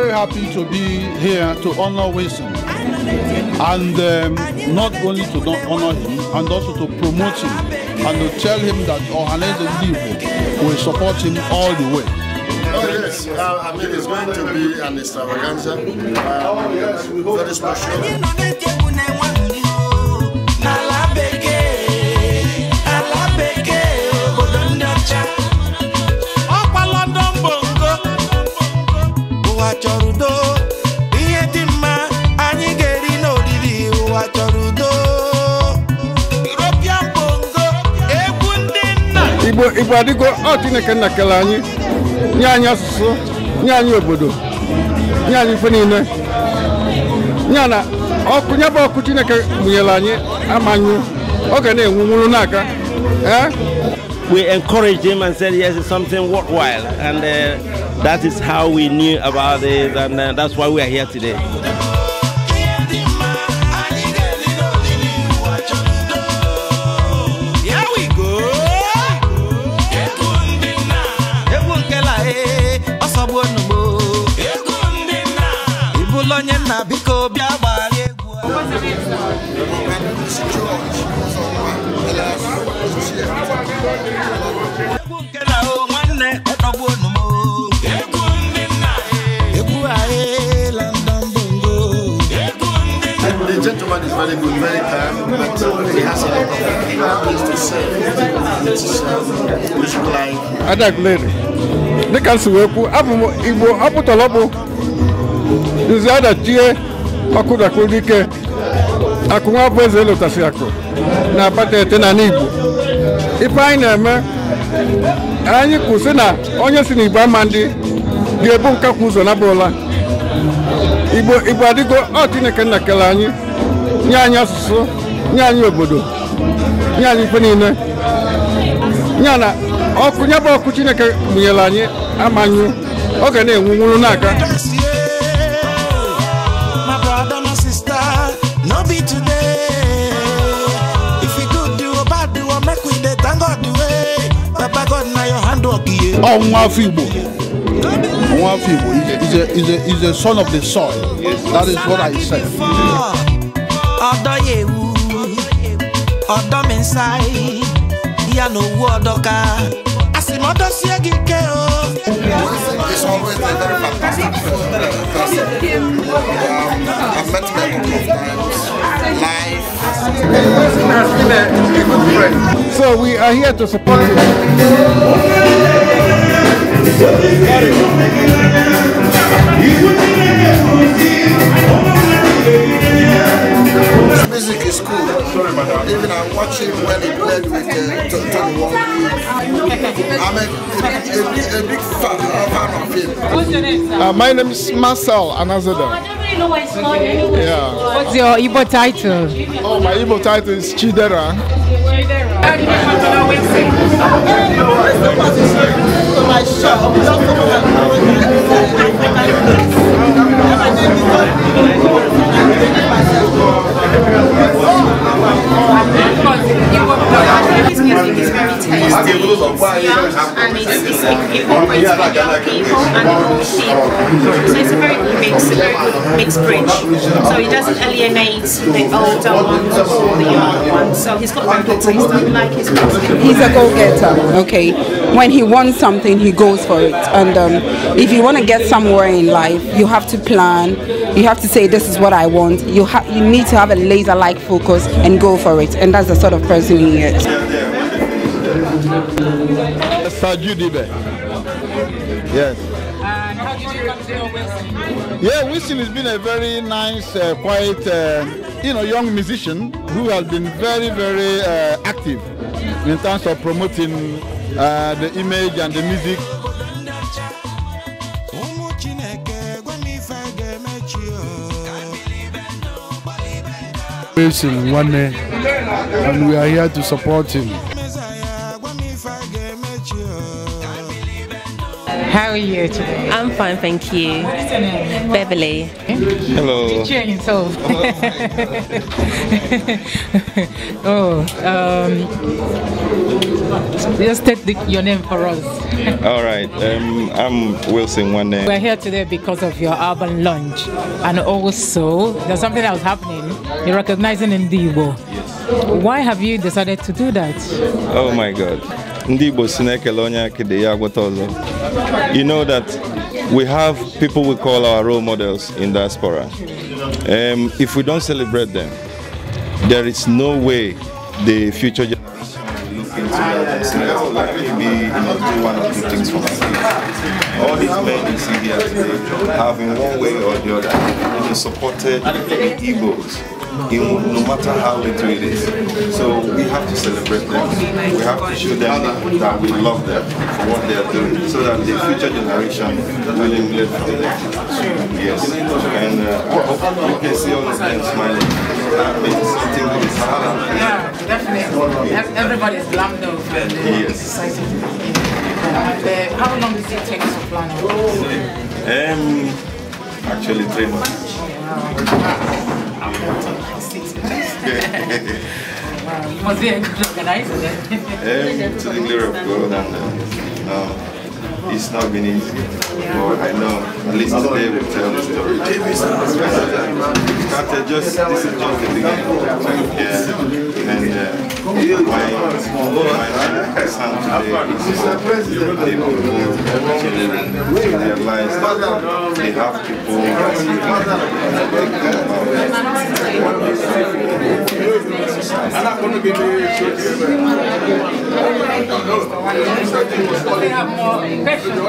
very happy to be here to honor Winston, and not only to honor him, and also to promote him, and to tell him that Ohaneze Igbo will support him all the way. Oh yes, I mean it's going to be an extravaganza, very special. Igbo adigo ọ Chineke nna kele anyị nye anyị asụsụ nye anyị obodo nye anyị ife niile nye na ọkụ nye bụ ọkụ Chineke mụnyere anyị amanyụ ọ ga na-enwu nwụrụ n'aka. We encouraged him and said yes, it's something worthwhile, and that is how we knew about it, and that's why we are here today. The gentleman is very good, very kind, but he has a lot of things to say. Music life. Adaglere. The council will put Igbo Apotolobo. Is the other tier Akuda Kudike Akuma Brazil Tasiako. Na Pate Tenanibo. If I never Anyi Kusena, Onyasini Bamandi, the Bunka Kuzonabola. Igbo adigo ọ Chineke nna kele anyị nye anyị asụsụ nye anyị obodo nye anyị ife niile nye na ọkụ nye bụ ọkụ Chineke mụnyere anyị amanyụ ọ ga na-enwu nwụrụ n'aka. Nwa afọ Igbo is a son of the soil. Yes. That is what I said. It's always a very fantastic film because I've met him a couple of times live. So we are here to support him. Music is cool. Even I watch him when he played with Tony Wong. I'm a big fan of him. What's your name, sir? My name is Marcel Anazada. Yeah. What's your Igbo title? Oh, my Igbo title is Chidera. How did you come to know Winston? My shop. His music is very tasty, it's young, and it incorporates young people and old people. So it's a very good mix, a very good mixed bridge. So he doesn't alienate the older ones or the younger ones. So he's got very good taste. I like his music. He's a go-getter, okay? When he wants something, he goes for it. And if you want to get somewhere in life, you have to plan. You have to say, this is what I want. You need to have a laser-like focus and go for it. And that's the sort of person he is. Sajudibe. Yes. And how did you come to know Winston? Yeah, Winston has been a very nice, quiet, young musician who has been very, very active in terms of promoting the image and the music. Winston one day, and we are here to support him. How are you today? I'm fine, thank you. What's your name? Beverly. Hello. Teacher himself. Just take your name for us. All right. I'm Wilson One Name. We're here today because of your urban lunch, and also there's something that was happening. You're recognizing Ndibo. Yes. Why have you decided to do that? Oh my God. Ndibo Sinekelonya Kideyagwatozo. You know that we have people we call our role models in diaspora. If we don't celebrate them, there is no way the future generation will look into that and say, oh, like maybe do one or two things for my kids. All these men you see here today have in one way or the other supported Igbos, no matter how little it is. So we have to celebrate them. We have to show them that we love them for what they are doing, so that the future generation will emulate from them. Yes, and you can see all of them smiling. That means something good is happening. Yeah, definitely. Everybody's glammed up. Yes. How long does it take to plan all this? Actually 3 months. Wow, you must be a good organizer then. To the glory of God, and it's not been easy. But I know, at least today we'll tell the story. This is just the beginning. And my son today is able to realize that they have people that think about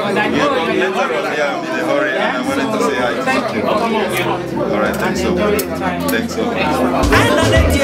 I'm in a hurry and I wanted to say hi. All right, thanks so much. Thanks so much.